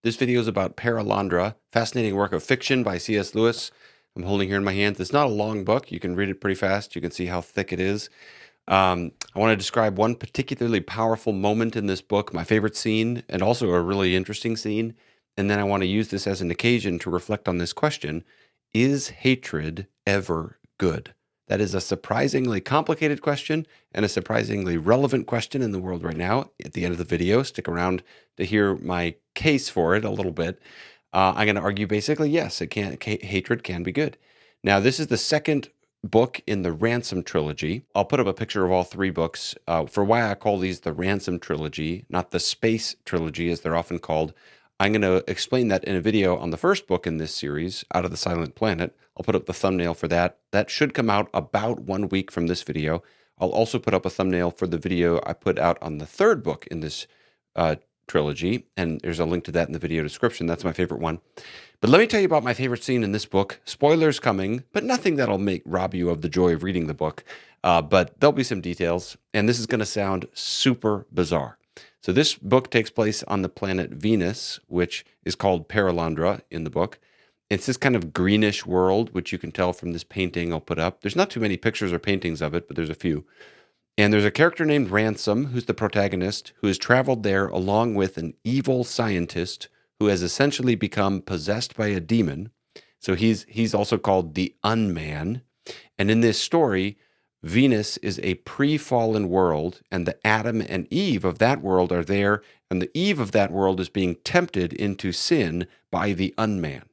This video is about Perelandra, fascinating work of fiction by C.S. Lewis. I'm holding here in my hands. It's not a long book. You can read it pretty fast. You can see how thick it is. I want to describe one particularly powerful moment in this book, my favorite scene, and also a really interesting scene. And then I want to use this as an occasion to reflect on this question: is hatred ever good? That is a surprisingly complicated question and a surprisingly relevant question in the world right now. At the end of the video, stick around to hear my case for it a little bit. I'm going to argue basically, yes, hatred can be good. Now, this is the second book in the Ransom trilogy. I'll put up a picture of all three books for why I call these the Ransom trilogy, not the Space trilogy as they're often called. I'm going to explain that in a video on the first book in this series, Out of the Silent Planet. I'll put up the thumbnail for that. That should come out about 1 week from this video. I'll also put up a thumbnail for the video I put out on the third book in this trilogy, and there's a link to that in the video description. That's my favorite one. But let me tell you about my favorite scene in this book. Spoilers coming, but nothing that'll rob you of the joy of reading the book. But there'll be some details, and this is going to sound super bizarre. So this book takes place on the planet Venus, which is called Perelandra in the book. It's this kind of greenish world, which you can tell from this painting I'll put up. There's not too many pictures or paintings of it, but there's a few. And there's a character named Ransom, who's the protagonist, who has traveled there along with an evil scientist who has essentially become possessed by a demon. So he's also called the Unman. And in this story, Venus is a pre-fallen world, and the Adam and Eve of that world are there, and the Eve of that world is being tempted into sin by the Unman.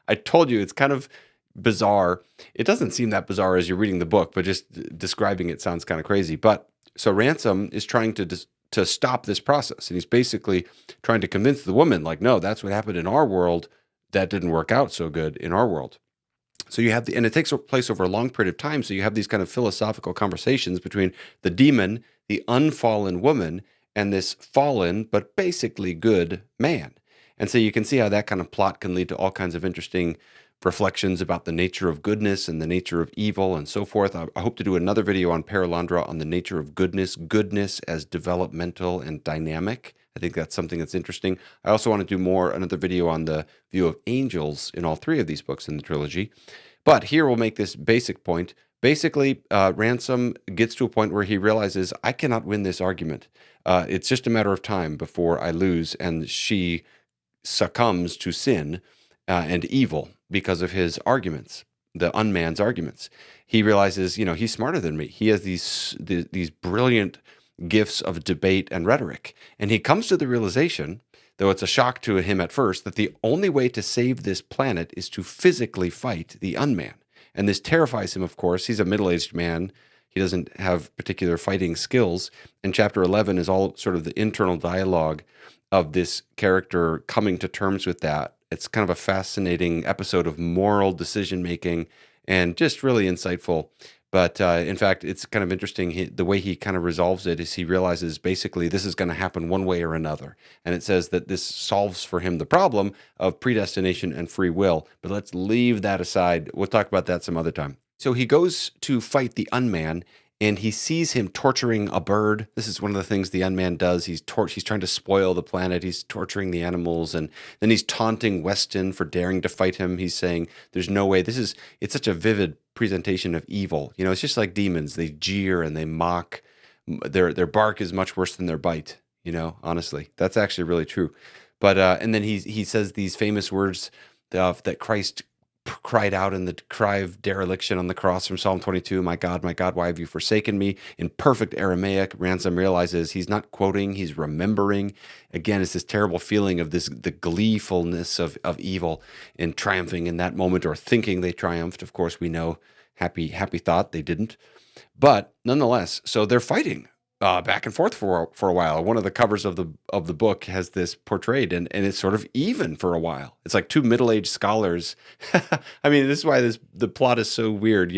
I told you, it's kind of bizarre. It doesn't seem that bizarre as you're reading the book, but just describing it sounds kind of crazy. But so Ransom is trying to stop this process, and he's basically trying to convince the woman, like, no, that's what happened in our world. That didn't work out so good in our world. So you have and it takes place over a long period of time. So you have these kind of philosophical conversations between the demon, the unfallen woman, and this fallen but basically good man. And so you can see how that kind of plot can lead to all kinds of interesting reflections about the nature of goodness and the nature of evil and so forth. I hope to do another video on Perelandra on the nature of goodness as developmental and dynamic. I think that's something that's interesting. I also want to do another video on the view of angels in all three of these books in the trilogy. But here we'll make this basic point. Basically, Ransom gets to a point where he realizes, I cannot win this argument. It's just a matter of time before I lose, and she succumbs to sin and evil because of his arguments, the Unman's arguments. He realizes, he's smarter than me. He has these brilliant gifts of debate and rhetoric. And he comes to the realization, though it's a shock to him at first, that the only way to save this planet is to physically fight the Unman. And this terrifies him, of course. He's a middle-aged man. He doesn't have particular fighting skills. And chapter 11 is all sort of the internal dialogue of this character coming to terms with that. It's kind of a fascinating episode of moral decision-making and just really insightful. But in fact, it's kind of interesting. The way he kind of resolves it is he realizes basically this is going to happen one way or another. And it says that this solves for him the problem of predestination and free will. But let's leave that aside. We'll talk about that some other time. So he goes to fight the Unman, and he sees him torturing a bird. This is one of the things the Unman does. He's trying to spoil the planet. He's torturing the animals, and then he's taunting Weston for daring to fight him. He's saying, "There's no way." It's such a vivid presentation of evil. It's just like demons. They jeer and they mock. Their bark is much worse than their bite. Honestly, that's actually really true. But and then he says these famous words that Christ cried out in the cry of dereliction on the cross from Psalm 22, my God, why have you forsaken me?" In perfect Aramaic, Ransom realizes he's not quoting, he's remembering. Again, it's this terrible feeling of the gleefulness of evil and triumphing in that moment, or thinking they triumphed. Of course, we know, happy thought, they didn't. But nonetheless, so they're fighting back and forth for a while. One of the covers of the book has this portrayed, and it's sort of even for a while. It's like two middle-aged scholars. I mean, this is why the plot is so weird.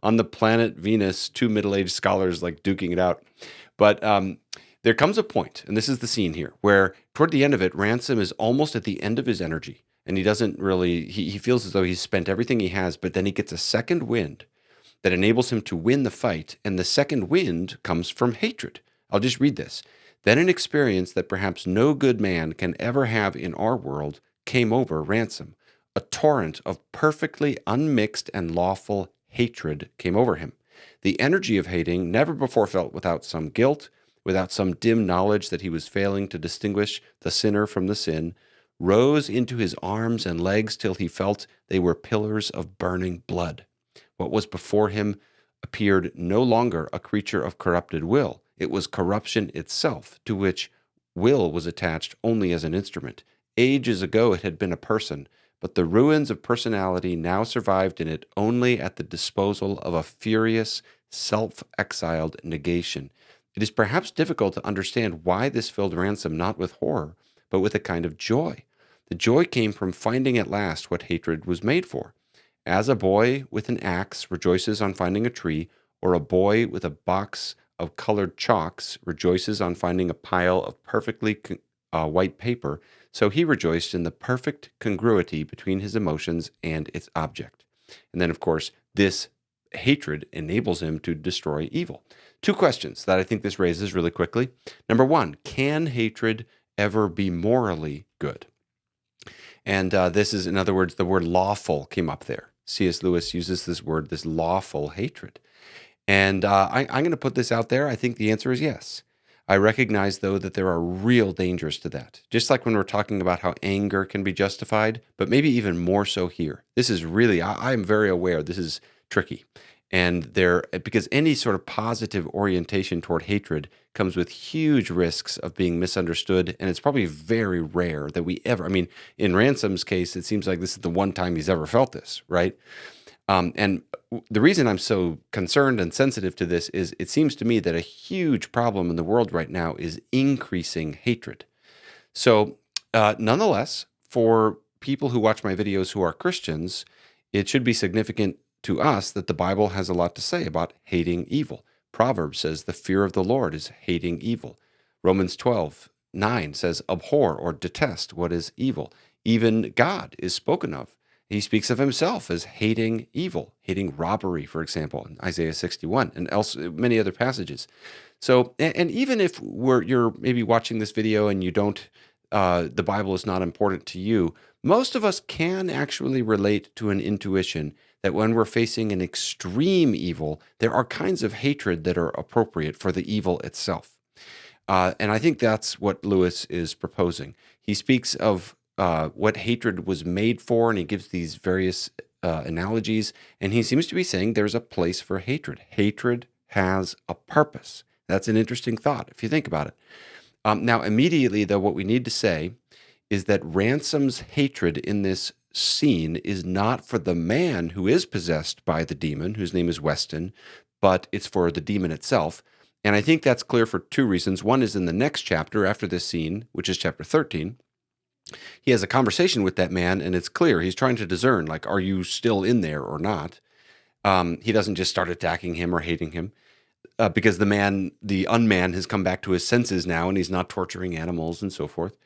On the planet Venus, two middle-aged scholars like duking it out. But there comes a point, and this is the scene here, where toward the end of it, Ransom is almost at the end of his energy, and he doesn't really. He feels as though he's spent everything he has, but then he gets a second wind that enables him to win the fight, and the second wind comes from hatred. I'll just read this. Then an experience that perhaps no good man can ever have in our world came over Ransom. A torrent of perfectly unmixed and lawful hatred came over him. The energy of hating, never before felt without some guilt, without some dim knowledge that he was failing to distinguish the sinner from the sin, rose into his arms and legs till he felt they were pillars of burning blood. What was before him appeared no longer a creature of corrupted will. It was corruption itself, to which will was attached only as an instrument. Ages ago it had been a person, but the ruins of personality now survived in it only at the disposal of a furious, self-exiled negation. It is perhaps difficult to understand why this filled Ransom not with horror, but with a kind of joy. The joy came from finding at last what hatred was made for. As a boy with an axe rejoices on finding a tree, or a boy with a box of colored chalks rejoices on finding a pile of perfectly white paper, so he rejoiced in the perfect congruity between his emotions and its object. And then, of course, this hatred enables him to destroy evil. Two questions that I think this raises really quickly. Number one, can hatred ever be morally good? And this is, in other words, the word lawful came up there. C.S. Lewis uses this word, this lawful hatred. And I'm going to put this out there. I think the answer is yes. I recognize, though, that there are real dangers to that. Just like when we're talking about how anger can be justified, but maybe even more so here. This is really, I'm very aware this is tricky. And because any sort of positive orientation toward hatred comes with huge risks of being misunderstood. And it's probably very rare that we ever, I mean, in Ransom's case, it seems like this is the one time he's ever felt this, right? And the reason I'm so concerned and sensitive to this is it seems to me that a huge problem in the world right now is increasing hatred. So nonetheless, for people who watch my videos who are Christians, it should be significant to us that the Bible has a lot to say about hating evil. Proverbs says the fear of the Lord is hating evil. Romans 12:9 says abhor or detest what is evil. Even God is spoken of. He speaks of himself as hating evil, hating robbery, for example, in Isaiah 61 and many other passages. So, and even if you're maybe watching this video and you don't, the Bible is not important to you, most of us can actually relate to an intuition that when we're facing an extreme evil, there are kinds of hatred that are appropriate for the evil itself. And I think that's what Lewis is proposing. He speaks of what hatred was made for, and he gives these various analogies, and he seems to be saying there's a place for hatred. Hatred has a purpose. That's an interesting thought, if you think about it. Now, immediately, though, what we need to say is that Ransom's hatred in this scene is not for the man who is possessed by the demon, whose name is Weston, but it's for the demon itself. And I think that's clear for two reasons. One is in the next chapter after this scene, which is chapter 13. He has a conversation with that man, and it's clear he's trying to discern, like, are you still in there or not? He doesn't just start attacking him or hating him, because the unman has come back to his senses now, and he's not torturing animals and so forth.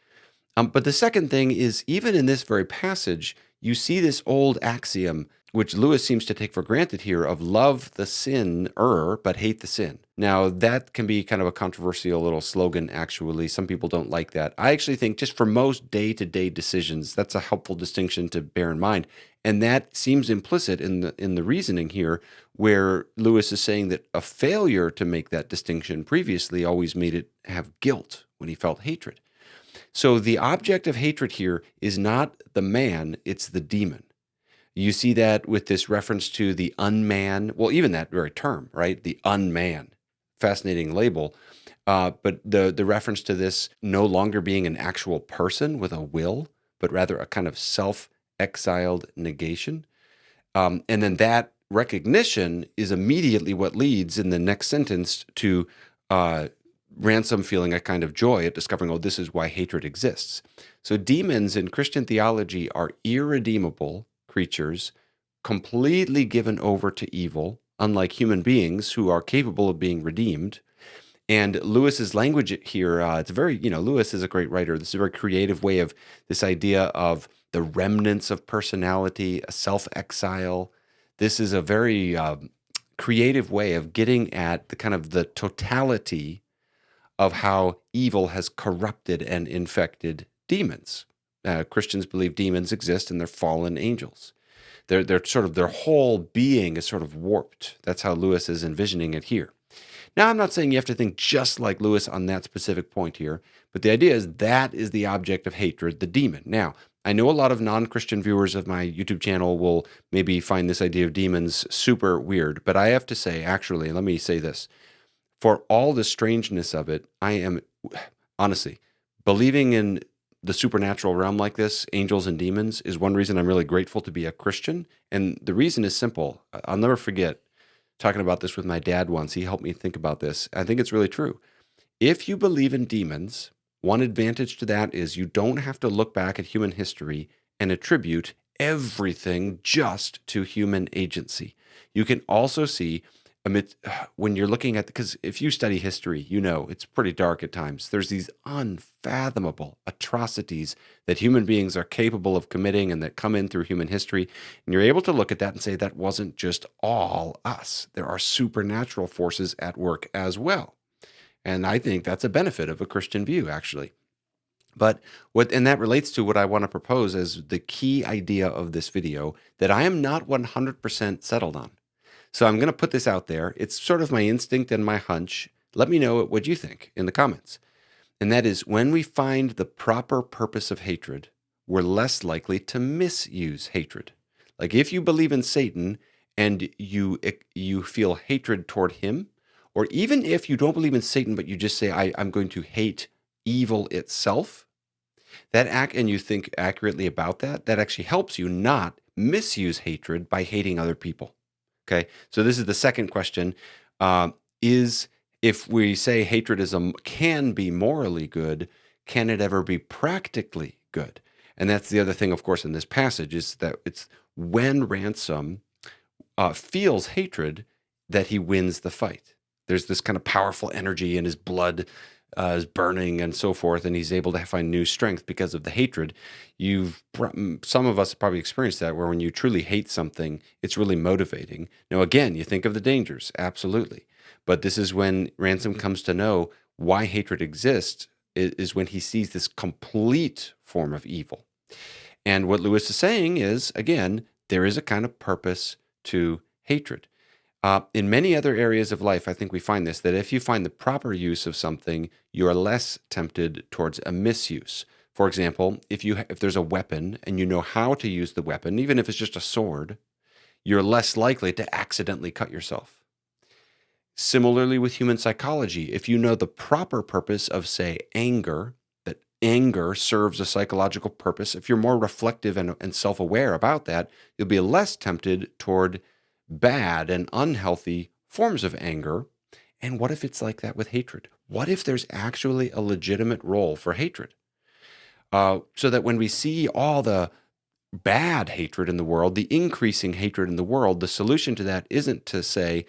But the second thing is, even in this very passage, you see this old axiom, which Lewis seems to take for granted here, of love the sinner, but hate the sin. Now, that can be kind of a controversial little slogan, actually. Some people don't like that. I actually think just for most day-to-day decisions, that's a helpful distinction to bear in mind. And that seems implicit in the reasoning here, where Lewis is saying that a failure to make that distinction previously always made it have guilt when he felt hatred. So the object of hatred here is not the man, it's the demon. You see that with this reference to the unman, well, even that very term, right? The unman. Fascinating label. But the reference to this no longer being an actual person with a will, but rather a kind of self-exiled negation. And then that recognition is immediately what leads in the next sentence to Ransom feeling a kind of joy at discovering, oh, this is why hatred exists. So demons in Christian theology are irredeemable creatures, completely given over to evil, unlike human beings who are capable of being redeemed. And Lewis's language here, it's very, Lewis is a great writer. This is a very creative way of this idea of the remnants of personality, a self-exile. This is a very creative way of getting at the kind of the totality of how evil has corrupted and infected demons. Christians believe demons exist and they're fallen angels. They're sort of, their whole being is sort of warped. That's how Lewis is envisioning it here. Now, I'm not saying you have to think just like Lewis on that specific point here, but the idea is that is the object of hatred, the demon. Now, I know a lot of non-Christian viewers of my YouTube channel will maybe find this idea of demons super weird, but I have to say, actually, let me say this. For all the strangeness of it, I am, honestly, believing in the supernatural realm like this, angels and demons, is one reason I'm really grateful to be a Christian. And the reason is simple. I'll never forget talking about this with my dad once. He helped me think about this. I think it's really true. If you believe in demons, one advantage to that is you don't have to look back at human history and attribute everything just to human agency. You can also see when you're looking at, because if you study history, you know it's pretty dark at times. There's these unfathomable atrocities that human beings are capable of committing and that come in through human history. And you're able to look at that and say that wasn't just all us. There are supernatural forces at work as well. And I think that's a benefit of a Christian view, actually. But and that relates to what I want to propose as the key idea of this video that I am not 100% settled on. So I'm going to put this out there. It's sort of my instinct and my hunch. Let me know what you think in the comments. And that is, when we find the proper purpose of hatred, we're less likely to misuse hatred. Like if you believe in Satan and you feel hatred toward him, or even if you don't believe in Satan, but you just say, I'm going to hate evil itself, and you think accurately about that, that actually helps you not misuse hatred by hating other people. Okay, so this is the second question, is if we say hatred can be morally good, can it ever be practically good? And that's the other thing, of course, in this passage, is that it's when Ransom feels hatred that he wins the fight. There's this kind of powerful energy in his blood is burning and so forth, and he's able to find new strength because of the hatred. Some of us have probably experienced that, where when you truly hate something, it's really motivating. Now, again, you think of the dangers, absolutely. But this is when Ransom comes to know why hatred exists, is when he sees this complete form of evil. And what Lewis is saying is, again, there is a kind of purpose to hatred. In many other areas of life, I think we find this, that if you find the proper use of something, you are less tempted towards a misuse. For example, if there's a weapon and you know how to use the weapon, even if it's just a sword, you're less likely to accidentally cut yourself. Similarly with human psychology, if you know the proper purpose of, say, anger, that anger serves a psychological purpose, if you're more reflective and self-aware about that, you'll be less tempted toward bad and unhealthy forms of anger. And what if it's like that with hatred? What if there's actually a legitimate role for hatred? So that when we see all the bad hatred in the world, the increasing hatred in the world, the solution to that isn't to say,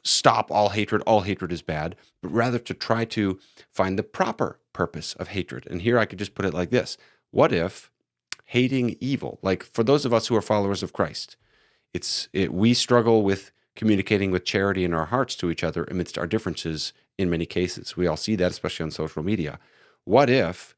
stop all hatred is bad, but rather to try to find the proper purpose of hatred. And here I could just put it like this. What if hating evil, like for those of us who are followers of Christ, we struggle with communicating with charity in our hearts to each other amidst our differences in many cases. We all see that, especially on social media. What if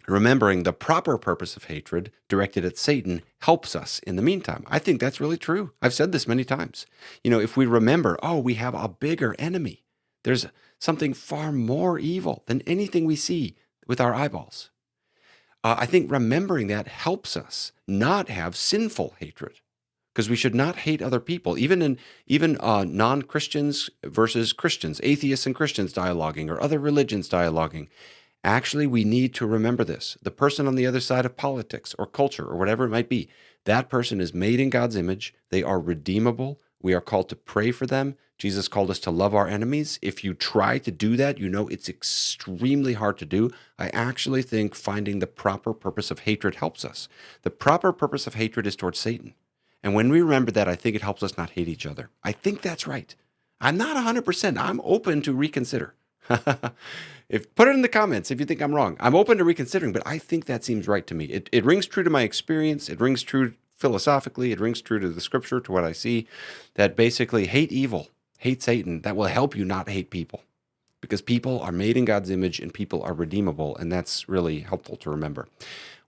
remembering the proper purpose of hatred directed at Satan helps us in the meantime? I think that's really true. I've said this many times. If we remember, we have a bigger enemy. There's something far more evil than anything we see with our eyeballs. I think remembering that helps us not have sinful hatred. Because we should not hate other people, even non-Christians versus Christians, atheists and Christians dialoguing, or other religions dialoguing. Actually, we need to remember this. The person on the other side of politics or culture or whatever it might be, that person is made in God's image. They are redeemable. We are called to pray for them. Jesus called us to love our enemies. If you try to do that, it's extremely hard to do. I actually think finding the proper purpose of hatred helps us. The proper purpose of hatred is towards Satan. And when we remember that, I think it helps us not hate each other. I think that's right. I'm not 100%. I'm open to reconsider. Put it in the comments if you think I'm wrong. I'm open to reconsidering, but I think that seems right to me. It rings true to my experience. It rings true philosophically. It rings true to the scripture, to what I see, that basically hate evil, hate Satan. That will help you not hate people. because people are made in God's image and people are redeemable, and that's really helpful to remember.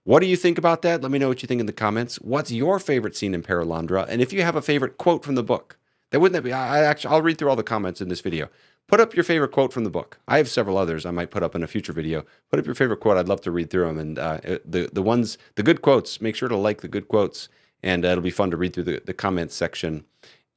What do you think about that? Let me know what you think in the comments. What's your favorite scene in Perelandra? And if you have a favorite quote from the book, I'll read through all the comments in this video. Put up your favorite quote from the book. I have several others I might put up in a future video. Put up your favorite quote. I'd love to read through them. And the good quotes, make sure to like the good quotes. And it'll be fun to read through the comments section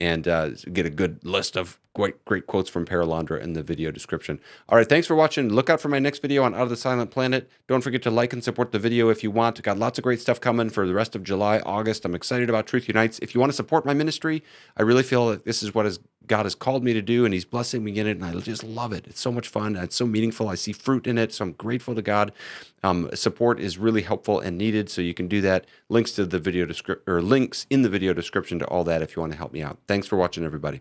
and get a good list of great quotes from Perelandra in the video description. All right, thanks for watching. Look out for my next video on Out of the Silent Planet. Don't forget to like and support the video if you want. Got lots of great stuff coming for the rest of July, August. I'm excited about Truth Unites. If you want to support my ministry, I really feel that this is what God has called me to do, and he's blessing me in it, and I just love it. It's so much fun. It's so meaningful. I see fruit in it, so I'm grateful to God. Support is really helpful and needed, so you can do that. Links in the video description to all that if you want to help me out. Thanks for watching, everybody.